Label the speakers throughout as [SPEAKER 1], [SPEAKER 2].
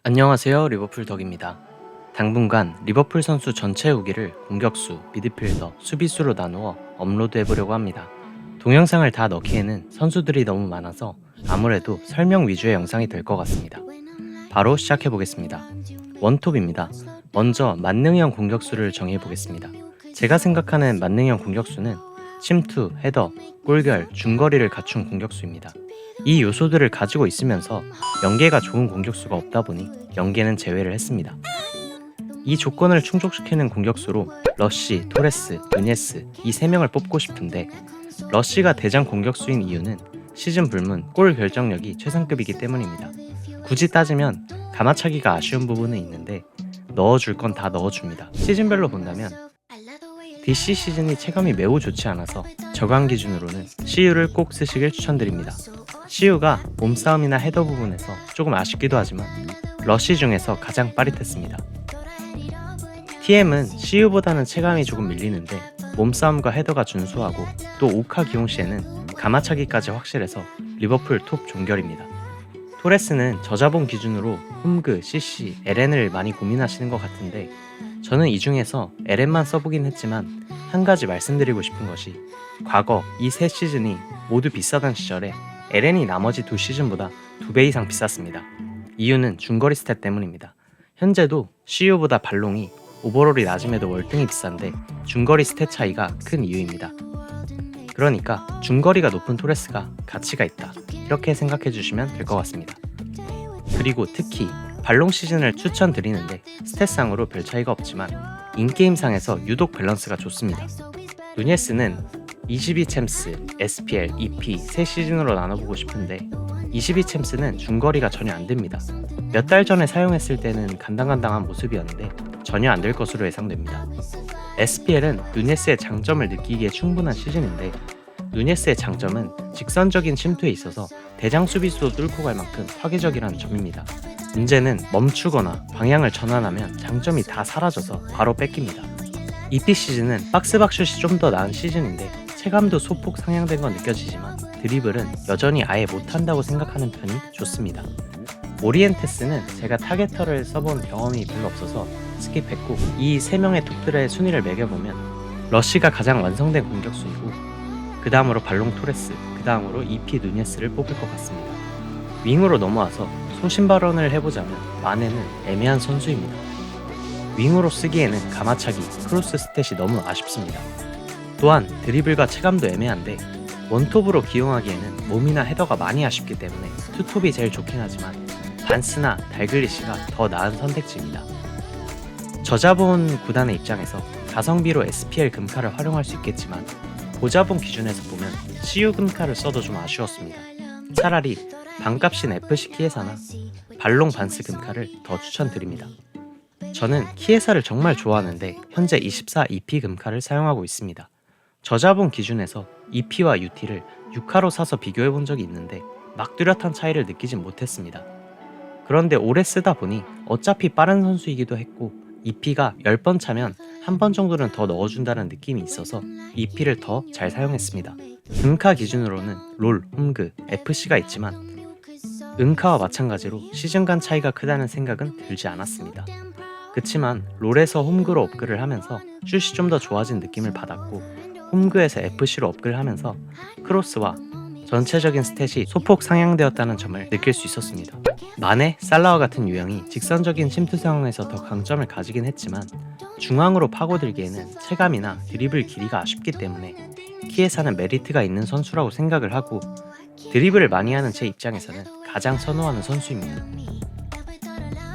[SPEAKER 1] 안녕하세요. 리버풀 덕입니다. 당분간 리버풀 선수 전체 후기를 공격수, 미드필더, 수비수로 나누어 업로드해보려고 합니다. 동영상을 다 넣기에는 선수들이 너무 많아서 아무래도 설명 위주의 영상이 될 것 같습니다. 바로 시작해보겠습니다. 원톱입니다. 먼저 만능형 공격수를 정해보겠습니다. 제가 생각하는 만능형 공격수는 침투, 헤더, 골결, 중거리를 갖춘 공격수입니다. 이 요소들을 가지고 있으면서 연계가 좋은 공격수가 없다 보니 연계는 제외를 했습니다. 이 조건을 충족시키는 공격수로 러쉬, 토레스, 누네스 이 3명을 뽑고 싶은데, 러쉬가 대장 공격수인 이유는 시즌 불문 골 결정력이 최상급이기 때문입니다. 굳이 따지면 가마차기가 아쉬운 부분은 있는데 넣어줄 건 다 넣어줍니다. 시즌별로 본다면 DC 시즌이 체감이 매우 좋지 않아서 저감 기준으로는 CU를 꼭 쓰시길 추천드립니다. CU가 몸싸움이나 헤더 부분에서 조금 아쉽기도 하지만 러쉬 중에서 가장 빠릿했습니다. TM은 CU보다는 체감이 조금 밀리는데 몸싸움과 헤더가 준수하고 또 오카 기용 시에는 가마차기까지 확실해서 리버풀 톱 종결입니다. 토레스는 저자본 기준으로 홈그, CC, LN을 많이 고민하시는 것 같은데, 저는 이 중에서 LN만 써보긴 했지만 한 가지 말씀드리고 싶은 것이, 과거 이 세 시즌이 모두 비싸던 시절에 LN이 나머지 두 시즌보다 2배 이상 비쌌습니다. 이유는 중거리 스탯 때문입니다. 현재도 CU보다 발롱이 오버롤이 낮음에도 월등히 비싼데 중거리 스탯 차이가 큰 이유입니다. 그러니까 중거리가 높은 토레스가 가치가 있다, 이렇게 생각해 주시면 될 것 같습니다. 그리고 특히 발롱 시즌을 추천드리는데 스탯상으로 별 차이가 없지만 인게임상에서 유독 밸런스가 좋습니다. 누네스는 22 챔스, SPL, EP 세 시즌으로 나눠보고 싶은데 22 챔스는 중거리가 전혀 안됩니다. 몇 달 전에 사용했을 때는 간당간당한 모습이었는데 전혀 안 될 것으로 예상됩니다. SPL은 누네스의 장점을 느끼기에 충분한 시즌인데, 누네스의 장점은 직선적인 침투에 있어서 대장 수비수도 뚫고 갈 만큼 파괴적이라는 점입니다. 문제는 멈추거나 방향을 전환하면 장점이 다 사라져서 바로 뺏깁니다. EP 시즌은 박스박슛이 좀 더 나은 시즌인데 체감도 소폭 상향된 건 느껴지지만 드리블은 여전히 아예 못한다고 생각하는 편이 좋습니다. 오리엔테스는 제가 타겟터를 써본 경험이 별로 없어서 스킵했고, 이 3명의 톱들의 순위를 매겨보면 러쉬가 가장 완성된 공격수이고 그 다음으로 발롱 토레스, 그 다음으로 EP 누네스를 뽑을 것 같습니다. 윙으로 넘어와서 소신 발언을 해보자면 마네는 애매한 선수입니다. 윙으로 쓰기에는 가마차기, 크로스 스탯이 너무 아쉽습니다. 또한 드리블과 체감도 애매한데 원톱으로 기용하기에는 몸이나 헤더가 많이 아쉽기 때문에 투톱이 제일 좋긴 하지만 반스나 달글리시가 더 나은 선택지입니다. 저자본 구단의 입장에서 가성비로 SPL 금카를 활용할 수 있겠지만 고자본 기준에서 보면 CU 금카를 써도 좀 아쉬웠습니다. 차라리 반값인 FC 키에사나 발롱 반스 금카를 더 추천드립니다. 저는 키에사를 정말 좋아하는데 현재 24 EP 금카를 사용하고 있습니다. 저자본 기준에서 EP와 UT를 6화로 사서 비교해본 적이 있는데 막 뚜렷한 차이를 느끼진 못했습니다. 그런데 오래 쓰다 보니 어차피 빠른 선수이기도 했고 EP가 10번 차면 한 번 정도는 더 넣어준다는 느낌이 있어서 EP를 더 잘 사용했습니다. 은카 기준으로는 롤, 홈그, FC가 있지만 은카와 마찬가지로 시즌 간 차이가 크다는 생각은 들지 않았습니다. 그치만 롤에서 홈그로 업글을 하면서 슛이 좀 더 좋아진 느낌을 받았고, 홈그에서 FC로 업글을 하면서 크로스와 전체적인 스탯이 소폭 상향되었다는 점을 느낄 수 있었습니다. 마네, 살라와 같은 유형이 직선적인 침투 상황에서 더 강점을 가지긴 했지만 중앙으로 파고들기에는 체감이나 드리블 길이가 아쉽기 때문에 키에사는 메리트가 있는 선수라고 생각을 하고, 드리블을 많이 하는 제 입장에서는 가장 선호하는 선수입니다.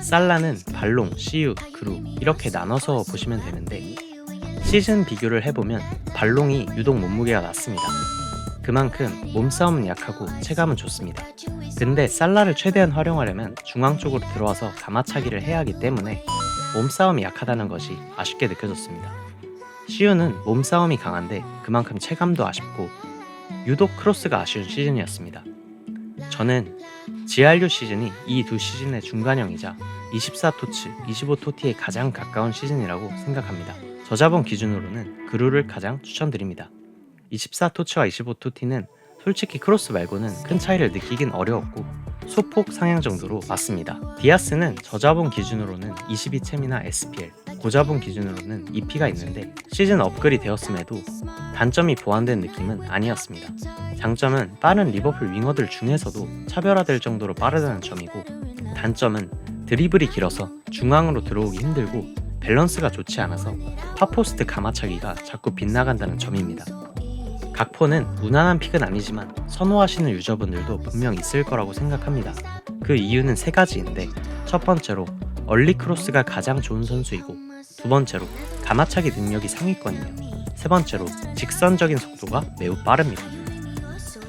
[SPEAKER 1] 살라는 발롱, CU, 그루 이렇게 나눠서 보시면 되는데, 시즌 비교를 해보면 발롱이 유독 몸무게가 낮습니다. 그만큼 몸싸움은 약하고 체감은 좋습니다. 근데 살라를 최대한 활용하려면 중앙 쪽으로 들어와서 가마차기를 해야 하기 때문에 몸싸움이 약하다는 것이 아쉽게 느껴졌습니다. CU는 몸싸움이 강한데 그만큼 체감도 아쉽고 유독 크로스가 아쉬운 시즌이었습니다. 저는 GRU 시즌이 이 두 시즌의 중간형이자 24토츠, 25토티에 가장 가까운 시즌이라고 생각합니다. 저자본 기준으로는 그루를 가장 추천드립니다. 24토치와 25토티는 솔직히 크로스 말고는 큰 차이를 느끼긴 어려웠고 소폭 상향 정도로 맞습니다. 디아스는 저자본 기준으로는 22챔이나 SPL, 고자본 기준으로는 EP가 있는데 시즌 업글이 되었음에도 단점이 보완된 느낌은 아니었습니다. 장점은 빠른 리버풀 윙어들 중에서도 차별화될 정도로 빠르다는 점이고, 단점은 드리블이 길어서 중앙으로 들어오기 힘들고 밸런스가 좋지 않아서 파포스트 가마차기가 자꾸 빗나간다는 점입니다. 각포는 무난한 픽은 아니지만 선호하시는 유저분들도 분명 있을 거라고 생각합니다. 그 이유는 세 가지인데, 첫 번째로 얼리 크로스가 가장 좋은 선수이고, 두 번째로 가마차기 능력이 상위권이며, 세 번째로 직선적인 속도가 매우 빠릅니다.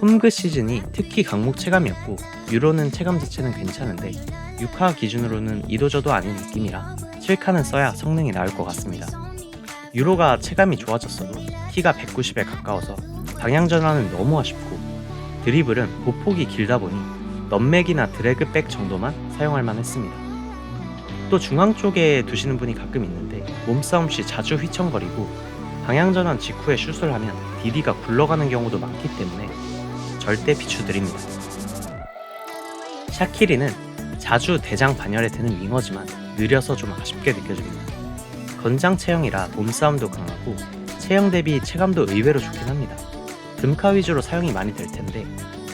[SPEAKER 1] 홈그 시즌이 특히 강목 체감이었고, 유로는 체감 자체는 괜찮은데 6화 기준으로는 이도저도 아닌 느낌이라 7칸은 써야 성능이 나을 것 같습니다. 유로가 체감이 좋아졌어도 키가 190에 가까워서 방향 전환은 너무 아쉽고, 드리블은 보폭이 길다 보니 넌맥이나 드래그백 정도만 사용할 만했습니다. 또 중앙 쪽에 두시는 분이 가끔 있는데 몸싸움 시 자주 휘청거리고 방향 전환 직후에 슛을 하면 디디가 굴러가는 경우도 많기 때문에 절대 비추드립니다. 샤키리는 자주 대장 반열에 드는 윙어지만 느려서 좀 아쉽게 느껴집니다. 건장 체형이라 몸싸움도 강하고 체형 대비 체감도 의외로 좋긴 합니다. 금카 위주로 사용이 많이 될 텐데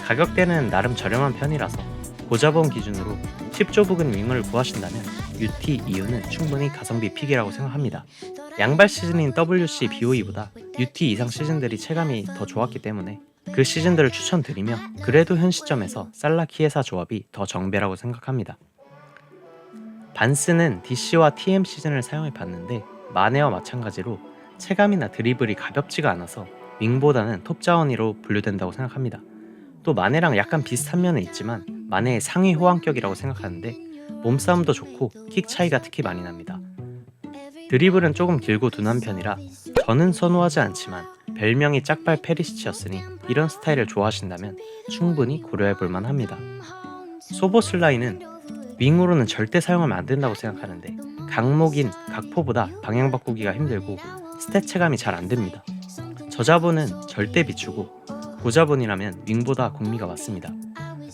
[SPEAKER 1] 가격대는 나름 저렴한 편이라서 고자본 기준으로 10조 부근 윙어를 구하신다면 UT EU는 충분히 가성비 픽이라고 생각합니다. 양발 시즌인 WC BOE보다 UT 이상 시즌들이 체감이 더 좋았기 때문에 그 시즌들을 추천드리며, 그래도 현 시점에서 살라 키에사 조합이 더 정배라고 생각합니다. 반스는 DC와 TM 시즌을 사용해봤는데 마네와 마찬가지로 체감이나 드리블이 가볍지가 않아서 윙보다는 톱 자원이로 분류된다고 생각합니다. 또 마네랑 약간 비슷한 면은 있지만 마네의 상위 호환격이라고 생각하는데 몸싸움도 좋고 킥 차이가 특히 많이 납니다. 드리블은 조금 길고 둔한 편이라 저는 선호하지 않지만 별명이 짝발 페리시치였으니 이런 스타일을 좋아하신다면 충분히 고려해볼만 합니다. 소보슬라이는 윙으로는 절대 사용하면 안 된다고 생각하는데 강목인 각포보다 방향 바꾸기가 힘들고 스탯 체감이 잘 안 됩니다. 저자본은 절대 비추고 고자본이라면 윙보다 공미가 맞습니다.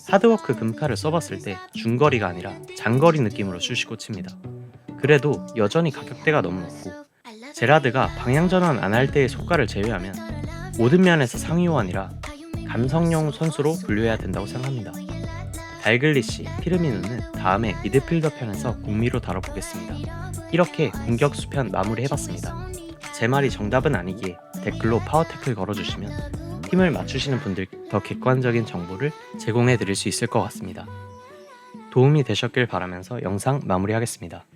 [SPEAKER 1] 하드워크 금카를 써봤을 때 중거리가 아니라 장거리 느낌으로 슛이 꽂힙니다. 그래도 여전히 가격대가 너무 높고 제라드가 방향 전환 안 할 때의 속가를 제외하면 모든 면에서 상위 호환이라 감성용 선수로 분류해야 된다고 생각합니다. 달글리시, 피르미누는 다음에 미드필더 편에서 공미로 다뤄보겠습니다. 이렇게 공격수 편 마무리해봤습니다. 제 말이 정답은 아니기에 댓글로 파워테클 걸어주시면 팀을 맞추시는 분들 더 객관적인 정보를 제공해드릴 수 있을 것 같습니다. 도움이 되셨길 바라면서 영상 마무리하겠습니다.